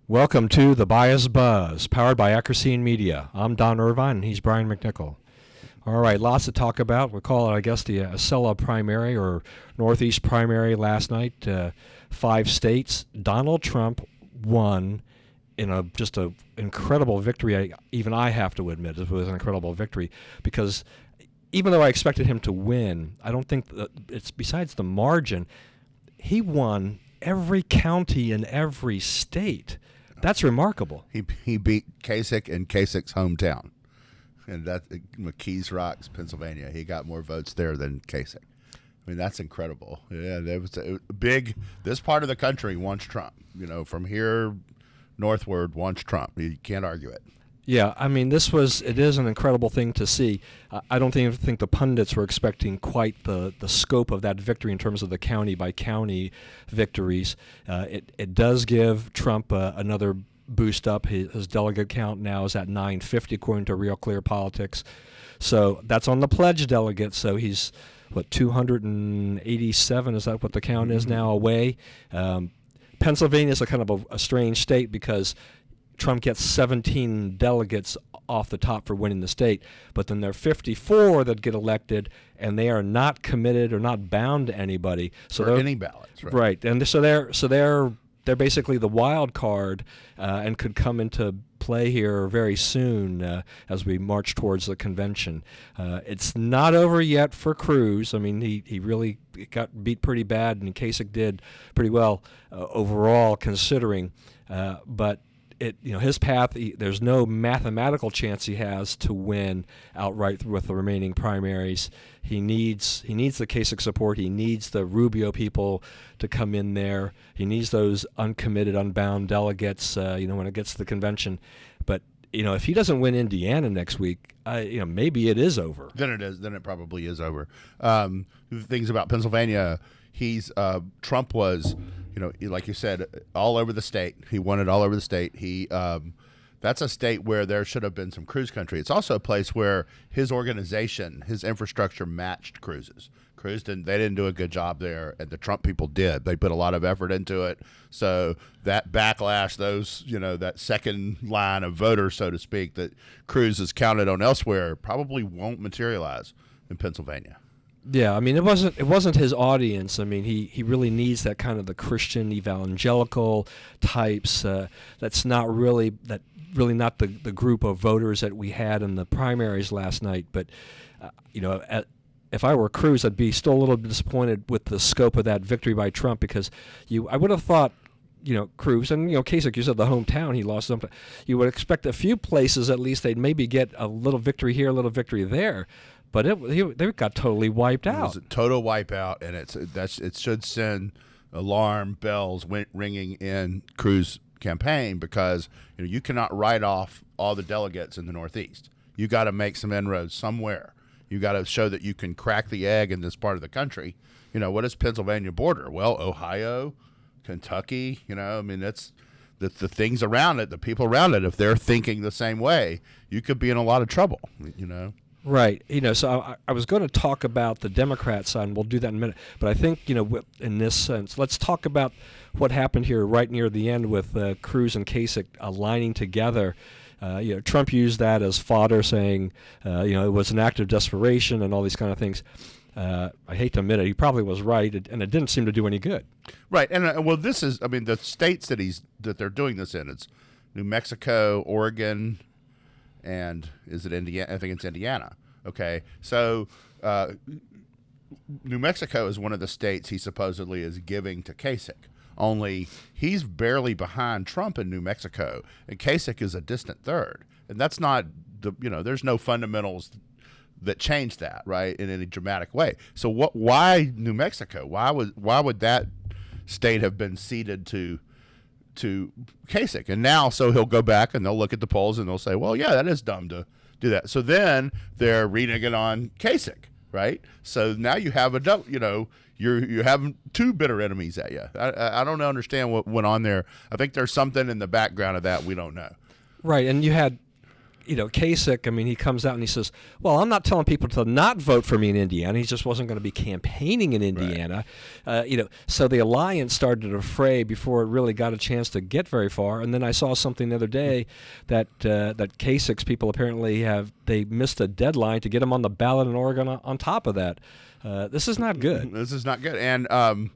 Welcome to The Bias Buzz, powered by Accuracy and Media. I'm Don Irvine, and he's Brian McNichol. All right, lots to talk about. We'll call it, I guess, the Acela primary or Northeast primary last night. 5 states. Donald Trump won in just an incredible victory. Even I have to admit it was an incredible victory because even though I expected him to win, I don't think it's besides the margin. He won every county in every state. That's remarkable. He beat Kasich in Kasich's hometown, and that McKees Rocks, Pennsylvania. He got more votes there than Kasich. I mean, that's incredible. Yeah, it was big. This part of the country wants Trump. You know, from here northward wants Trump. You can't argue it. Yeah, I mean, it is an incredible thing to see. I don't think the pundits were expecting quite the scope of that victory in terms of the county-by-county victories. It does give Trump another boost up. His delegate count now is at 950, according to Real Clear Politics. So that's on the pledged delegates. So he's, 287, is that what the count is now, away? Pennsylvania is a kind of a strange state because Trump gets 17 delegates off the top for winning the state, but then there are 54 that get elected, and they are not committed or not bound to anybody. So or any ballots, right? Right, and so they're basically the wild card, and could come into play here very soon as we march towards the convention. It's not over yet for Cruz. I mean, he really got beat pretty bad, and Kasich did pretty well overall, considering, but. His path, there's no mathematical chance he has to win outright with the remaining primaries. He needs the Kasich support. He needs the Rubio people to come in there. He needs those uncommitted, unbound delegates, when it gets to the convention. But, if he doesn't win Indiana next week, maybe it is over. Then it is. Then it probably is over. Things about Pennsylvania, Trump was, like you said, all over the state. He won it all over the state. That's a state where there should have been some Cruz country. It's also a place where his organization, his infrastructure matched Cruz's. They didn't do a good job there, and the Trump people did. They put a lot of effort into it. So that backlash, that second line of voters, so to speak, that Cruz has counted on elsewhere probably won't materialize in Pennsylvania. Yeah, I mean, it wasn't his audience. I mean, he really needs that kind of the Christian evangelical types. That's really not the group of voters that we had in the primaries last night. But if I were Cruz, I'd be still a little bit disappointed with the scope of that victory by Trump because I would have thought, Cruz and Kasich, you said the hometown he lost them. You would expect a few places at least they'd maybe get a little victory here, a little victory there. But they got totally wiped out. It was a total wipeout, and it should send alarm bells ringing in Cruz's campaign because you cannot write off all the delegates in the Northeast. You got to make some inroads somewhere. You got to show that you can crack the egg in this part of the country. What is Pennsylvania border? Well, Ohio, Kentucky. That's the things around it, the people around it. If they're thinking the same way, you could be in a lot of trouble. Right. So I was going to talk about the Democrat side, and we'll do that in a minute. But I think, in this sense, let's talk about what happened here right near the end with Cruz and Kasich aligning together. Trump used that as fodder, saying, it was an act of desperation and all these kind of things. I hate to admit it, he probably was right, and it didn't seem to do any good. Right. And, this is, the states that they're doing this in, it's New Mexico, Oregon, and is it Indiana? I think it's Indiana. Okay, so New Mexico is one of the states he supposedly is giving to Kasich. Only he's barely behind Trump in New Mexico, and Kasich is a distant third. And that's not there's no fundamentals that change that, right, in any dramatic way. So why New Mexico? Why would that state have been ceded to Kasich? And now, so he'll go back and they'll look at the polls and they'll say, well, yeah, that is dumb to do that. So then they're reading it on Kasich, right? So now you have you have two bitter enemies at you. I don't understand what went on there. I think there's something in the background of that we don't know. Right, and you had Kasich, I mean, he comes out and he says, well, I'm not telling people to not vote for me in Indiana. He just wasn't going to be campaigning in Indiana. Right. So the alliance started to fray before it really got a chance to get very far. And then I saw something the other day that Kasich's people apparently they missed a deadline to get him on the ballot in Oregon on top of that. This is not good. This is not good. And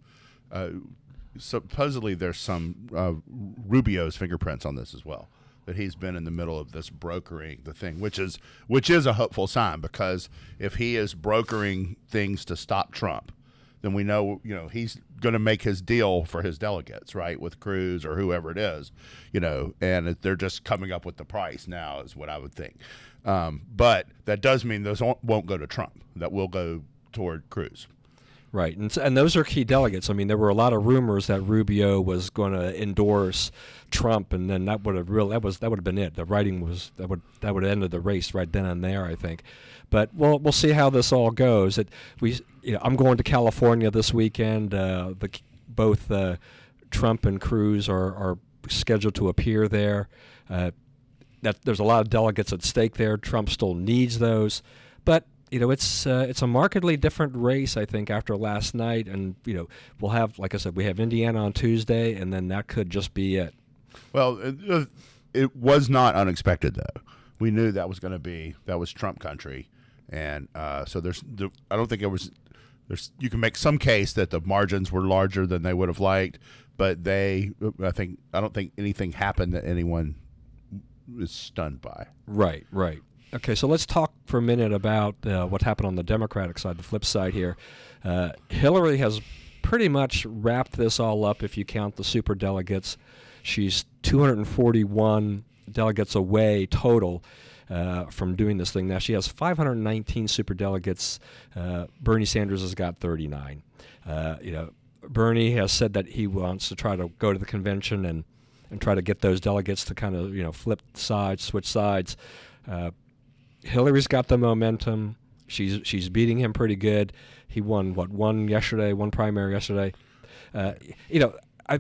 supposedly there's some Rubio's fingerprints on this as well, that he's been in the middle of this brokering the thing, which is a hopeful sign, because if he is brokering things to stop Trump, then we know he's going to make his deal for his delegates, right, with Cruz or whoever it is, and they're just coming up with the price now is what I would think. But that does mean those won't go to Trump. That will go toward Cruz. Right, and those are key delegates. I mean, there were a lot of rumors that Rubio was going to endorse Trump, and then that would have been it. The writing was that would have ended the race right then and there, I think. But we'll see how this all goes. I'm going to California this weekend. Both Trump and Cruz are scheduled to appear there. There's a lot of delegates at stake there. Trump still needs those, but it's a markedly different race, I think, after last night. And, we'll have, like I said, we have Indiana on Tuesday, and then that could just be it. Well, it was not unexpected, though. We knew that was Trump country. And so I don't think you can make some case that the margins were larger than they would have liked, but I don't think anything happened that anyone is stunned by. Right. Okay, so let's talk for a minute about what happened on the Democratic side, the flip side here. Hillary has pretty much wrapped this all up if you count the super delegates. She's 241 delegates away total from doing this thing. Now, she has 519 super delegates. Bernie Sanders has got 39. Bernie has said that he wants to try to go to the convention and try to get those delegates to kind of, flip sides, switch sides. Hillary's got the momentum. She's beating him pretty good. He won one primary yesterday.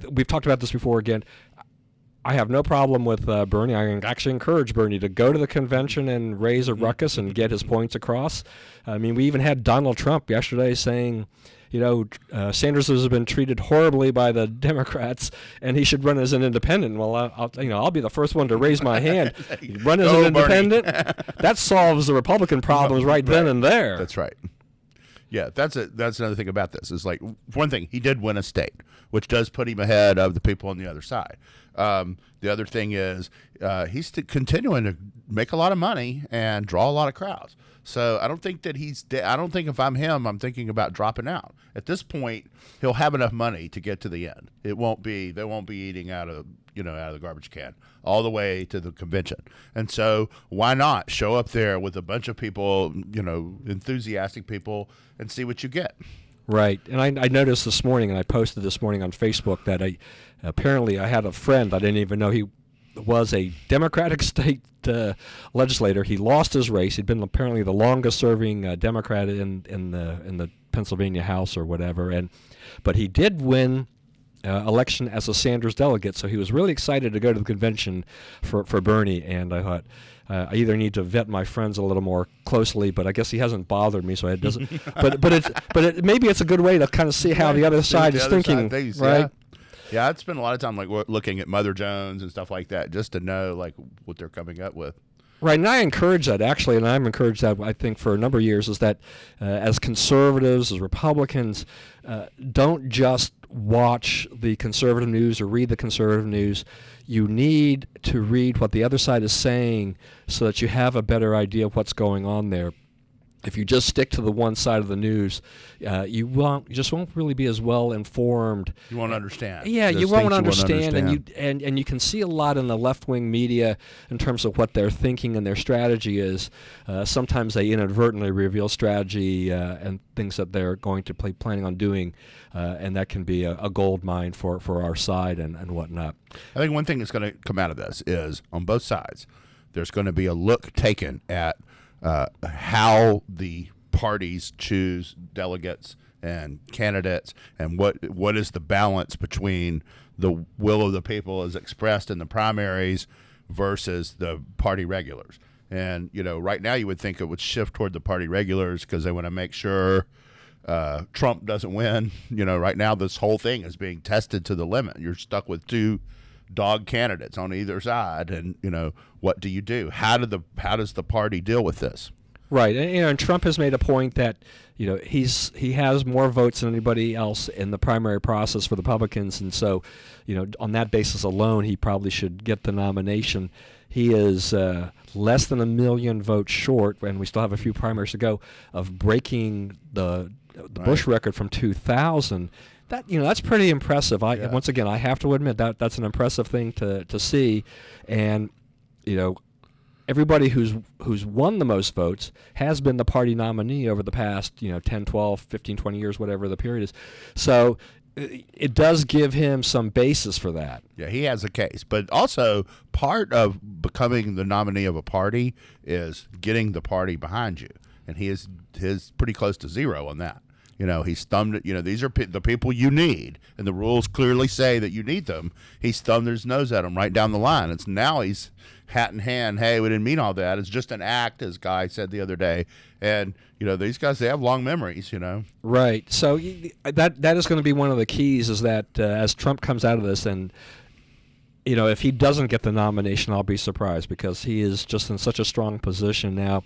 We've talked about this before. Again, I have no problem with Bernie. I actually encourage Bernie to go to the convention and raise a ruckus and get his points across. I mean, we even had Donald Trump yesterday saying, Sanders has been treated horribly by the Democrats, and he should run as an independent. Well, I'll be the first one to raise my hand. Run as an independent. That solves the Republican problems right then and there. That's right. Yeah, that's another thing about this. Is like, one thing, he did win a state, which does put him ahead of the people on the other side. The other thing is he's continuing to make a lot of money and draw a lot of crowds. So I don't think that I don't think if I'm him, I'm thinking about dropping out. At this point, he'll have enough money to get to the end. They won't be eating out of the garbage can all the way to the convention. And so why not show up there with a bunch of people, enthusiastic people, and see what you get. Right. And I noticed this morning, and I posted this morning on Facebook, that apparently I had a friend, I didn't even know he was a Democratic state legislator. He lost his race. He'd been apparently the longest-serving Democrat in the Pennsylvania House or whatever, but he did win election as a Sanders delegate, so he was really excited to go to the convention for Bernie. And I thought, I either need to vet my friends a little more closely, but I guess he hasn't bothered me, so it doesn't. Maybe it's a good way to kind of see how the other side is thinking, right? Yeah. Yeah, I'd spend a lot of time looking at Mother Jones and stuff like that just to know what they're coming up with. Right, and I encourage that, actually, and I'm encouraged that, I think, for a number of years, is that as conservatives, as Republicans, don't just watch the conservative news or read the conservative news. You need to read what the other side is saying so that you have a better idea of what's going on there. If you just stick to the one side of the news, you just won't really be as well informed. You won't understand. Yeah, you won't understand, and you can see a lot in the left-wing media in terms of what they're thinking and their strategy is. Sometimes they inadvertently reveal strategy and things that they're going to planning on doing, and that can be a gold mine for our side and whatnot. I think one thing that's going to come out of this is, on both sides, there's going to be a look taken at how the parties choose delegates and candidates, and what is the balance between the will of the people as expressed in the primaries versus the party regulars. And, right now you would think it would shift toward the party regulars because they want to make sure Trump doesn't win. Right now this whole thing is being tested to the limit. You're stuck with two dog candidates on either side, and what do you do? How does the party deal with this? Right, and Trump has made a point that he has more votes than anybody else in the primary process for the Republicans, and so on that basis alone, he probably should get the nomination. He is less than 1 million votes short, and we still have a few primaries to go, of breaking the Bush record from 2000. That's pretty impressive. Once again, I have to admit that's an impressive thing to see, and everybody who's won the most votes has been the party nominee over the past 10, 12, 15, 20 years, whatever the period is. So it does give him some basis for that. Yeah, he has a case, but also part of becoming the nominee of a party is getting the party behind you, and his pretty close to zero on that. He's thumbed it. These are the people you need, and the rules clearly say that you need them. He's thumbed his nose at them right down the line. It's now he's hat in hand. Hey, we didn't mean all that. It's just an act, as Guy said the other day. And these guys, they have long memories. Right. So that is going to be one of the keys. Is that as Trump comes out of this, and if he doesn't get the nomination, I'll be surprised because he is just in such a strong position now.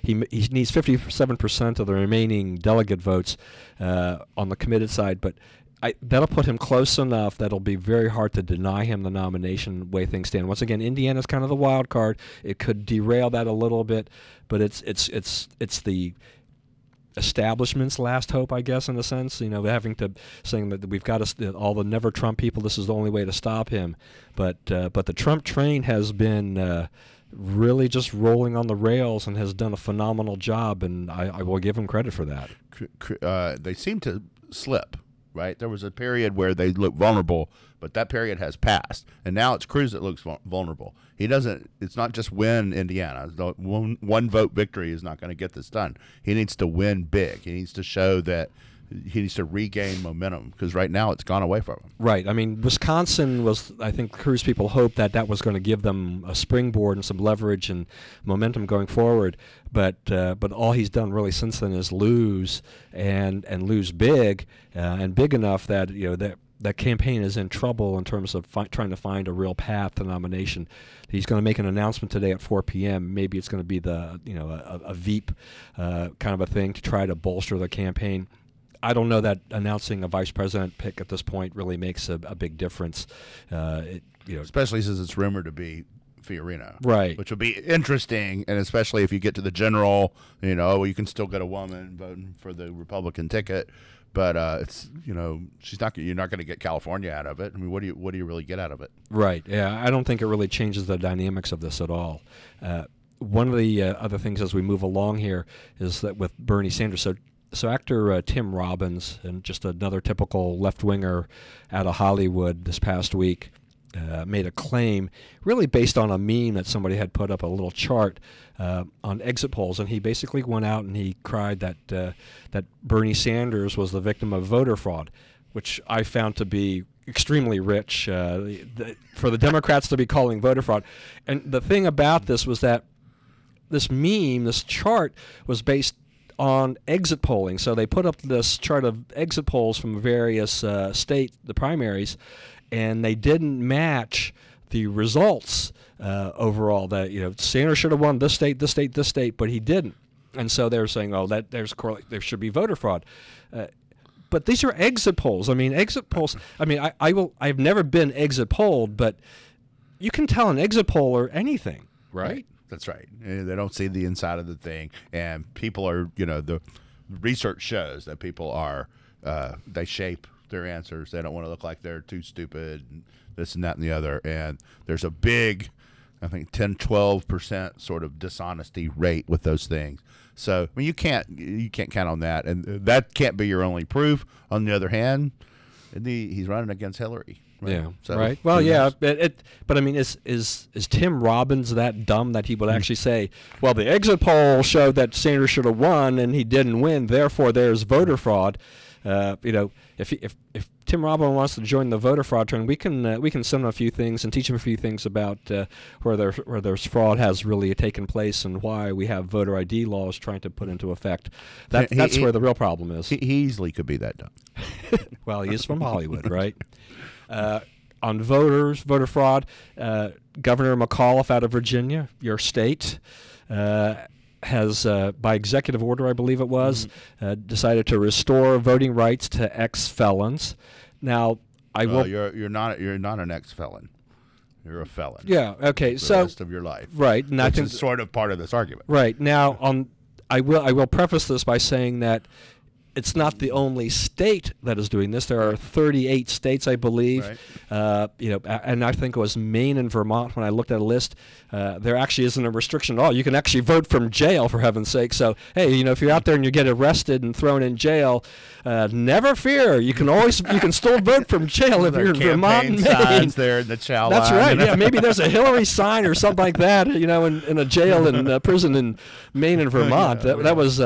He needs 57% of the remaining delegate votes on the committed side, but that'll put him close enough that it'll be very hard to deny him the nomination the way things stand. Once again, Indiana's kind of the wild card. It could derail that a little bit, but it's the establishment's last hope, I guess, in a sense. Saying that we've got all the never Trump people. This is the only way to stop him. But the Trump train has been really just rolling on the rails and has done a phenomenal job, and I will give him credit for that. They seem to slip, right? There was a period where they looked vulnerable, but that period has passed, and now it's Cruz that looks vulnerable. It's not just win Indiana. The one vote victory is not going to get this done. He needs to win big. He needs to show that he needs to regain momentum because right now it's gone away from him. Right. I mean, Wisconsin was, I think Cruz people hoped that was going to give them a springboard and some leverage and momentum going forward. But all he's done really since then is lose and lose big and big enough that that campaign is in trouble in terms of trying to find a real path to nomination. He's going to make an announcement today at 4 p.m. Maybe it's going to be a Veep kind of a thing to try to bolster the campaign. I don't know that announcing a vice president pick at this point really makes a big difference. Especially since it's rumored to be Fiorina, right? Which will be interesting, and especially if you get to the general, you can still get a woman voting for the Republican ticket, but it's she's not. You're not going to get California out of it. I mean, what do you really get out of it? Right. Yeah, I don't think it really changes the dynamics of this at all. One of the other things as we move along here is that with Bernie Sanders, So actor Tim Robbins, and just another typical left-winger out of Hollywood this past week, made a claim really based on a meme that somebody had put up, a little chart on exit polls, and he basically went out and he cried that Bernie Sanders was the victim of voter fraud, which I found to be extremely rich for the Democrats to be calling voter fraud. And the thing about this was that this meme, this chart, was based on exit polling. So they put up this chart of exit polls from various the primaries, and they didn't match the results overall. That Sanders should have won this state, this state, this state, but he didn't. And so they were saying, there should be voter fraud. But these are exit polls. I mean, exit polls. I mean, I've never been exit polled, but you can tell an exit poll or anything, right? That's right. They don't see the inside of the thing, and people are, the research shows that people are, they shape their answers. They don't want to look like they're too stupid, and this and that and the other. And there's a big, I think 10, 12% sort of dishonesty rate with those things. So I mean, you can't count on that, and that can't be your only proof. On the other hand, he's running against Hillary. Right? Yeah. So, right. Well, yeah. But I mean, is Tim Robbins that dumb that he would actually say, well, the exit poll showed that Sanders should have won and he didn't win, therefore there's voter fraud? If Tim Tim Robin wants to join the voter fraud trend, we can send him a few things and teach him a few things about where there's fraud has really taken place and why we have voter ID laws trying to put into effect. That's where the real problem is. He easily could be that dumb. Well, he is from Hollywood, right? On voter fraud, Governor McAuliffe out of Virginia, your state, has, by executive order, I believe it was, decided to restore voting rights to ex-felons. Now, you're not an ex-felon. You're a felon. Yeah. Okay. For the rest of your life. Right. And which I think is sort of part of this argument. Right. Now, I will preface this by saying that it's not the only state that is doing this. There are 38 states, I believe. Right. And I think it was Maine and Vermont when I looked at a list. There actually isn't a restriction at all. You can actually vote from jail, for heaven's sake. So, hey, if you're out there and you get arrested and thrown in jail, never fear. You can still vote from jail if you're in Vermont and Maine. Signs there in the chow That's line, right. Yeah, maybe there's a Hillary sign or something like that. In a jail in prison in Maine and Vermont. That was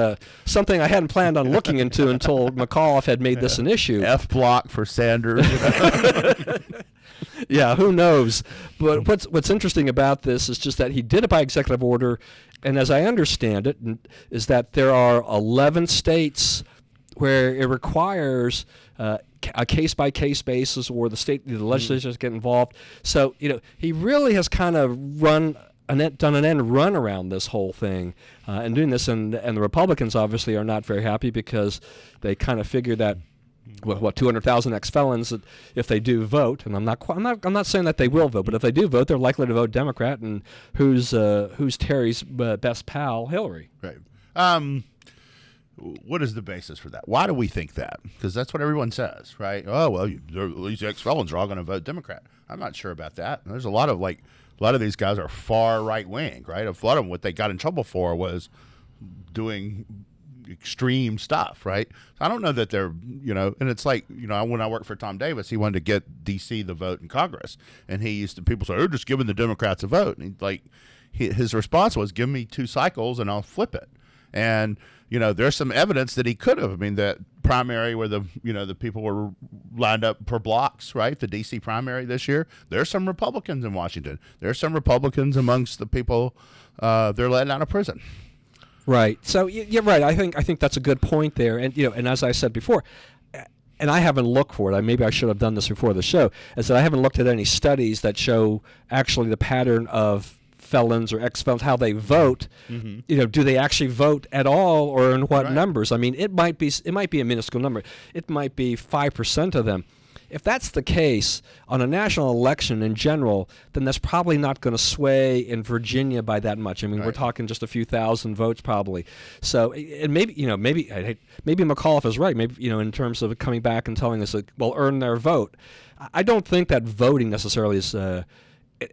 something I hadn't planned on looking into until McAuliffe had made this an issue. F block for Sanders. Yeah, who knows? But what's interesting about this is just that he did it by executive order, and as I understand it, is that there are 11 states where it requires a case-by-case basis, or the legislatures get involved. So he really has kind of done an end run around this whole thing and doing this, and the Republicans obviously are not very happy because they kind of figure that 200,000 ex-felons, if they do vote, and I'm not saying that they will vote, but if they do vote, they're likely to vote Democrat, and who's Terry's best pal, Hillary. Right. What is the basis for that? Why do we think that? Because that's what everyone says, right? Oh well, these ex-felons are all going to vote Democrat. I'm not sure about that. There's a lot of these guys are far right wing, right? A lot of them, what they got in trouble for was doing extreme stuff, right? I don't know that they're, and it's like, when I worked for Tom Davis, he wanted to get D.C. the vote in Congress, and people say, "Oh, just giving the Democrats a vote," and his response was, "Give me 2 cycles and I'll flip it." And there's some evidence that he could have. I mean, that primary where the people were lined up per blocks, right? The D.C. primary this year. There's some Republicans in Washington. There's some Republicans amongst the people they're letting out of prison. Right. So you're right. I think that's a good point there. And and as I said before, and I haven't looked for it. Maybe I should have done this before the show. Is that I haven't looked at any studies that show actually the pattern of felons or ex-felons, how they vote. Mm-hmm. Do they actually vote at all, or in what numbers? I mean, it might be a minuscule number. It might be 5% of them. If that's the case on a national election in general, then that's probably not going to sway in Virginia by that much. I mean, we're talking just a few thousand votes probably. So, and maybe McAuliffe is right. Maybe in terms of coming back and telling us that we'll earn their vote. I don't think that voting necessarily is.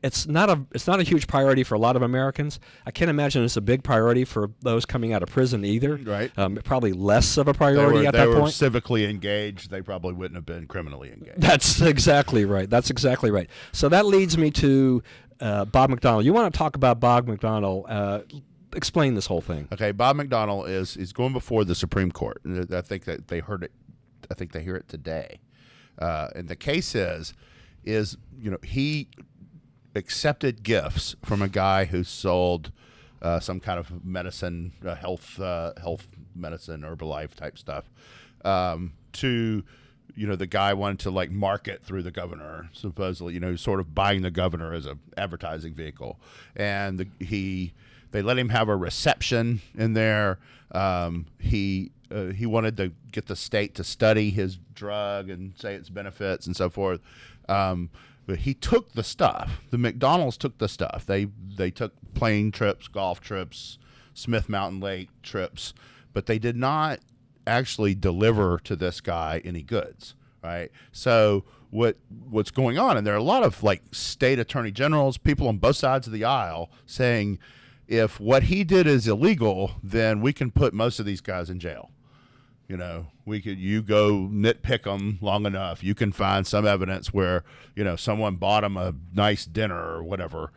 It's not a huge priority for a lot of Americans. I can't imagine it's a big priority for those coming out of prison either. Right. Probably less of a priority at that point. They were civically engaged. They probably wouldn't have been criminally engaged. That's exactly right. So that leads me to Bob McDonnell. You want to talk about Bob McDonnell? Explain this whole thing. Okay, Bob McDonnell is going before the Supreme Court. I think that they heard it. I think they hear it today. And the case is he accepted gifts from a guy who sold some kind of medicine, health medicine, Herbalife type stuff, to the guy wanted to market through the governor, supposedly, sort of buying the governor as a advertising vehicle, and they let him have a reception in there. He wanted to get the state to study his drug and say its benefits and so forth. But he took the stuff. The McDonald's took the stuff. They took plane trips, golf trips, Smith Mountain Lake trips, but they did not actually deliver to this guy any goods, right? So what's going on, and there are a lot of state attorney generals, people on both sides of the aisle saying, if what he did is illegal, then we can put most of these guys in jail. You go nitpick them long enough, you can find some evidence where, someone bought them a nice dinner or whatever,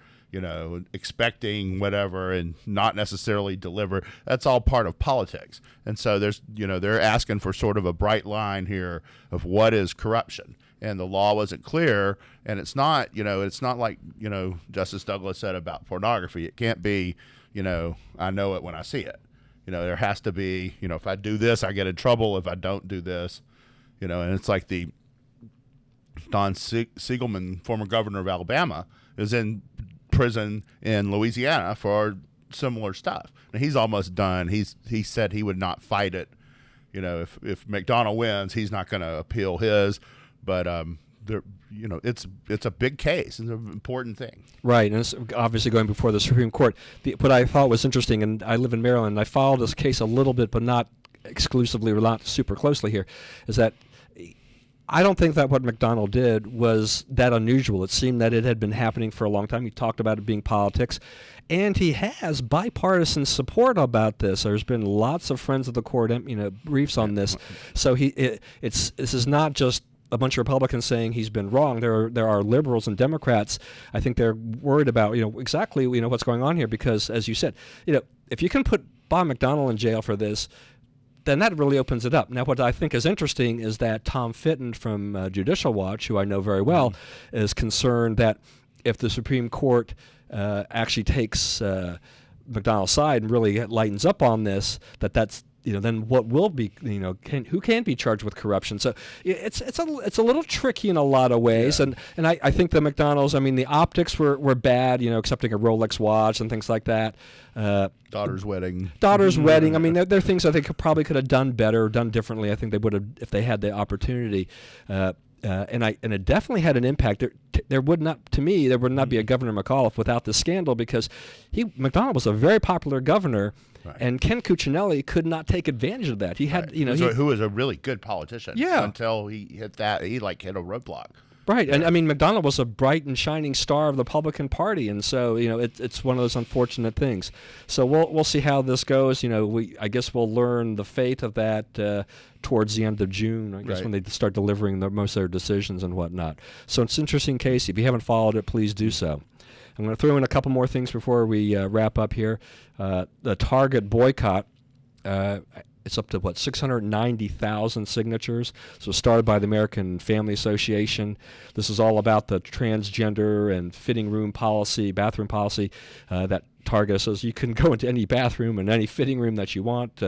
expecting whatever and not necessarily deliver. That's all part of politics. And so they're asking for sort of a bright line here of what is corruption. And the law wasn't clear, and it's not like, Justice Douglas said about pornography. It can't be, I know it when I see it. There has to be, if I do this, I get in trouble. If I don't do this, and it's like the Don Siegelman, former governor of Alabama, is in prison in Louisiana for similar stuff. And he's almost done. He said he would not fight it. If McDonald wins, he's not going to appeal his. But it's a big case. It's an important thing. Right, and it's obviously going before the Supreme Court. What I thought was interesting, and I live in Maryland, and I followed this case a little bit, but not exclusively or not super closely here, is that I don't think that what McDonald did was that unusual. It seemed that it had been happening for a long time. He talked about it being politics, and he has bipartisan support about this. There's been lots of friends of the court, briefs on this. So this is not just a bunch of Republicans saying he's been wrong. There are liberals and Democrats. I think they're worried about exactly what's going on here, because as you said, if you can put Bob McDonald in jail for this, then that really opens it up. Now, what I think is interesting is that Tom Fitton from Judicial Watch, who I know very well, is concerned that if the Supreme Court actually takes McDonald's side and really lightens up on this, that's then what will be, who can be charged with corruption? So it's a little tricky in a lot of ways, and I think the McDonald's, the optics were bad, accepting a Rolex watch and things like that. Daughter's wedding. There are things I think probably could have done better, done differently. I think they would have if they had the opportunity. And it definitely had an impact. There would not be a Governor McAuliffe without this scandal, because McDonald was a very popular governor. Right. And Ken Cuccinelli could not take advantage of that. He had, who was a really good politician. Yeah. Until he hit that, he hit a roadblock. Right, yeah. And McDonald was a bright and shining star of the Republican Party, and so it's one of those unfortunate things. So we'll see how this goes. I guess we'll learn the fate of that towards the end of June. I guess when they start delivering most of their decisions and whatnot. So it's an interesting case. If you haven't followed it, please do so. I'm going to throw in a couple more things before we wrap up here. The Target boycott. It's up to 690,000 signatures. So started by the American Family Association. This is all about the transgender and fitting room policy, bathroom policy. That Target says you can go into any bathroom and any fitting room that you want.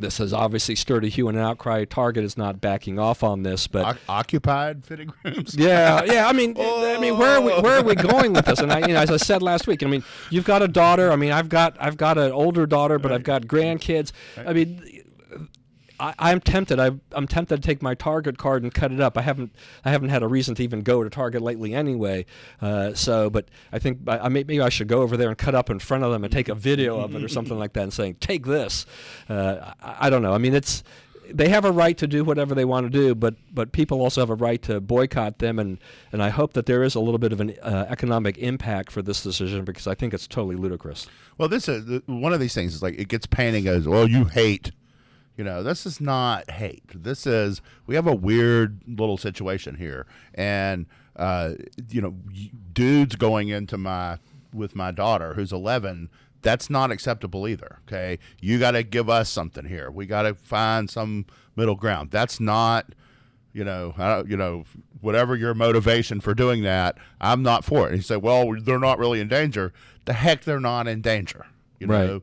This has obviously stirred a hue and an outcry. Target is not backing off on this, but occupied fitting rooms. Yeah. Where are we going with this? And as I said last week, you've got a daughter. I've got an older daughter, but I've got grandkids. Right. I'm tempted. I'm tempted to take my Target card and cut it up. I haven't had a reason to even go to Target lately anyway. But I think maybe I should go over there and cut up in front of them and take a video of it or something like that and saying, "Take this." I don't know. They have a right to do whatever they want to do, but people also have a right to boycott them, and I hope that there is a little bit of an economic impact for this decision, because I think it's totally ludicrous. Well, this is one of these things. Is like it gets painting as, well, you hate. This is not hate. This is, we have a weird little situation here. And, dudes going into with my daughter who's 11, that's not acceptable either. Okay. You got to give us something here. We got to find some middle ground. That's not, whatever your motivation for doing that, I'm not for it. And you say, well, they're not really in danger. The heck, they're not in danger. Right.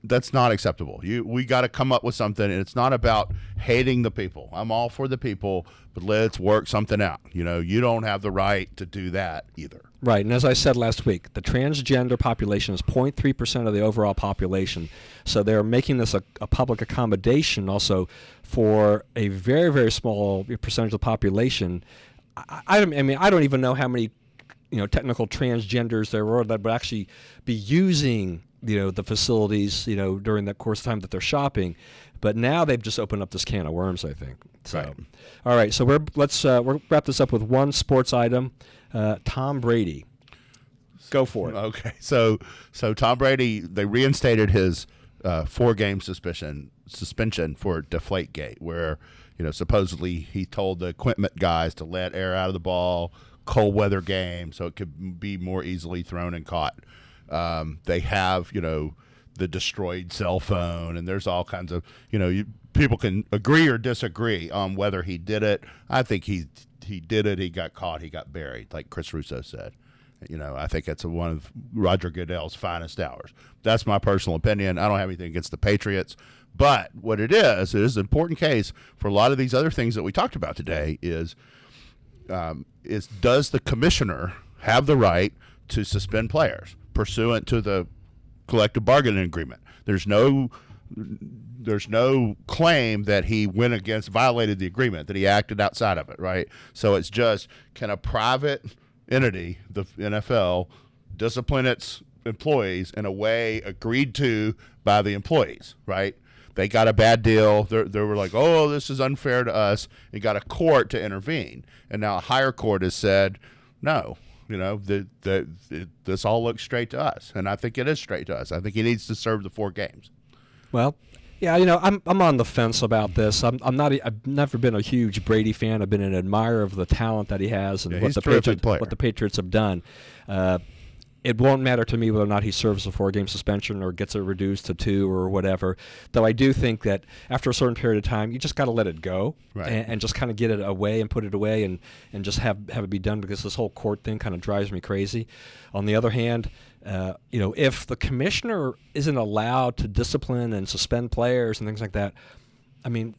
That's not acceptable. We got to come up with something, and it's not about hating the people. I'm all for the people, but let's work something out. You don't have the right to do that either. Right, and as I said last week, the transgender population is 0.3% of the overall population, so they're making this a public accommodation also for a very, very small percentage of the population. I don't even know how many technical transgenders there were that would actually be using the facilities, during the course of time that they're shopping. But now they've just opened up this can of worms, I think. So, right. All right, so we'll wrap this up with one sports item. Tom Brady. Go for it. Okay, so Tom Brady, they reinstated his 4-game suspension for Deflategate, where supposedly he told the equipment guys to let air out of the ball, cold weather game, so it could be more easily thrown and caught. They have, the destroyed cell phone, and there's all kinds of, people can agree or disagree on whether he did it. I think he did it. He got caught. He got buried, like Chris Russo said. I think it's one of Roger Goodell's finest hours. That's my personal opinion. I don't have anything against the Patriots. But what it is an important case for a lot of these other things that we talked about today is does the commissioner have the right to suspend players pursuant to the collective bargaining agreement? There's no claim that he violated the agreement, that he acted outside of it, right? So it's just, can a private entity, the NFL, discipline its employees in a way agreed to by the employees, right? They got a bad deal. They were like, oh, this is unfair to us. He got a court to intervene. And now a higher court has said, no, this all looks straight to us. And I think it is straight to us. I think he needs to serve the 4 games. Well, yeah, I'm on the fence about this. I've never been a huge Brady fan. I've been an admirer of the talent that he has and what the Patriots have done. It won't matter to me whether or not he serves a 4-game suspension or gets it reduced to 2 or whatever. Though I do think that after a certain period of time, you just got to let it go, right, and just kind of get it away and put it away and just have it be done, because this whole court thing kind of drives me crazy. On the other hand, if the commissioner isn't allowed to discipline and suspend players and things like that, I mean,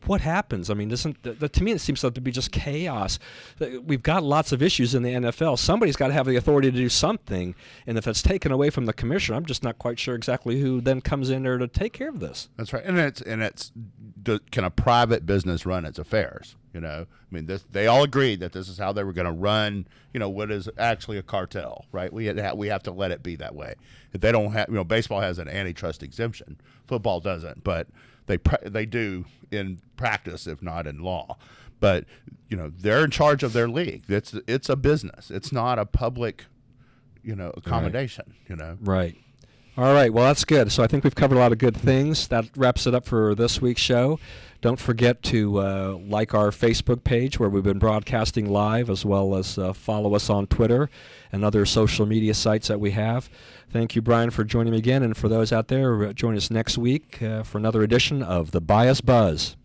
what happens? I mean, to me it seems to be just chaos. We've got lots of issues in the NFL. Somebody's got to have the authority to do something, and if it's taken away from the commissioner, I'm just not quite sure exactly who then comes in there to take care of this. That's right, can a private business run its affairs? I mean, they all agreed that this is how they were going to run. What is actually a cartel, right? We have to let it be that way. If they don't have, baseball has an antitrust exemption, football doesn't, but they do in practice, if not in law. But they're in charge of their league. It's a business. It's not a public, accommodation. Right. All right. Well, that's good. So I think we've covered a lot of good things. That wraps it up for this week's show. Don't forget to like our Facebook page, where we've been broadcasting live, as well as follow us on Twitter and other social media sites that we have. Thank you, Brian, for joining me again. And for those out there, join us next week for another edition of The Bias Buzz.